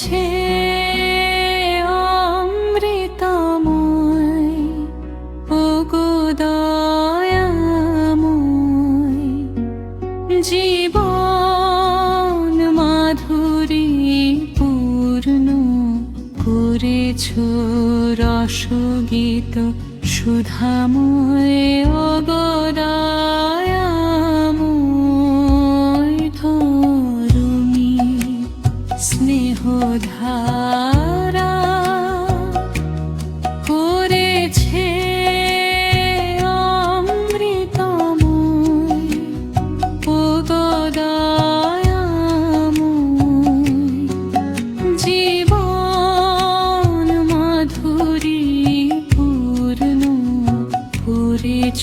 করেছে অমৃতময় ওগো দয়াময়, জীবন মাধুরী পূর্ণ করেছ রসগীত সুধাময় ওগো দয়াময়। ধরুণী স্নেহধারা করেছে অমৃতময় ওগো দয়াময়, জীবন মাধুরী পূর্ণ করেছ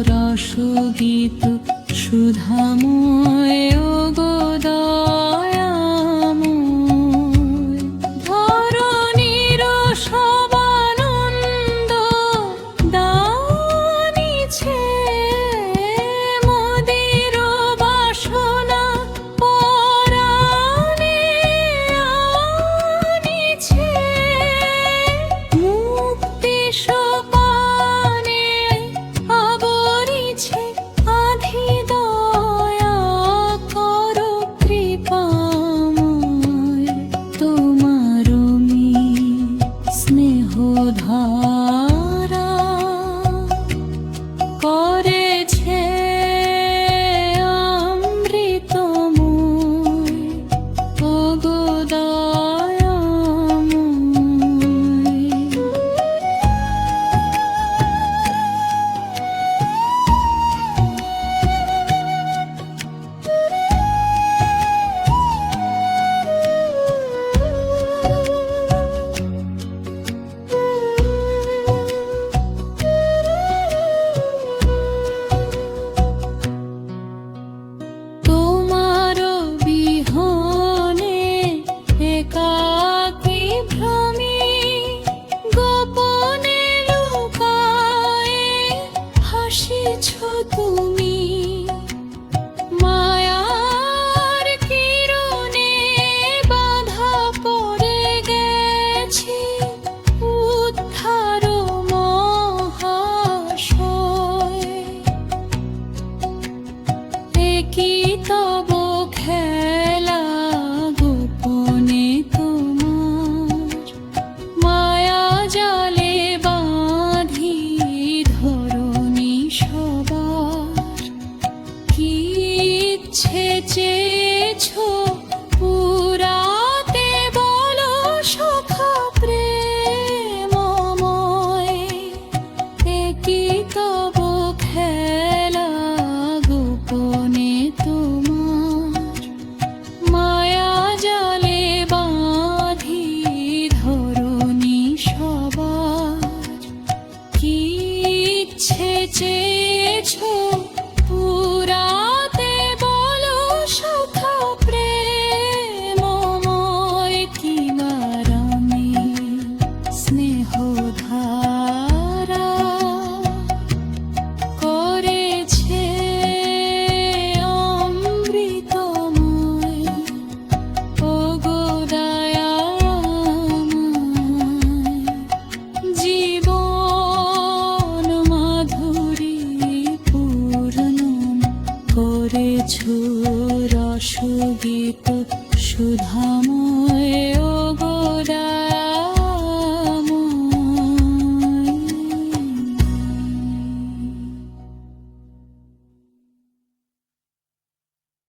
রসগীত সুধাময় ওগো দয়াময়। ধরণীর সবানন্দ দানিছে, মোদের বাসনা পরাণে আনিছে, মুক্তি সোপানে আবরিছে আধি দয়া করো কৃপাময়। তোমার স্নেহধারা করেছে অমৃতময় ওগো দয়াময়। তোমার বিহনে একাকী ভ্রমে গোপনে লুকায়ে হাসিছ তুমি, মায়ার কিরণে বাধা পড়ে গেছি উদ্ধার মহাশয়। একই তব খেলা গোপনে তোমার, মায়া জালে বাঁধি ধরণী সবার। কি ইচ্ছে চেয়েছ পুরাতে বলো সখা প্রেমময়, একই তব খেলা গোপনে তোমার, মায়া জালে বাঁধি ধরণী সবার। কি ইচ্ছে চেয়েছ পুরাতে বলো সখা প্রেমময়। কিবার আমি স্নেহধারা করেছে অমৃতময় ওগো দয়াময়, জীবন মাধুরী পূর্ণ করেছ রসগীত সুধাময়।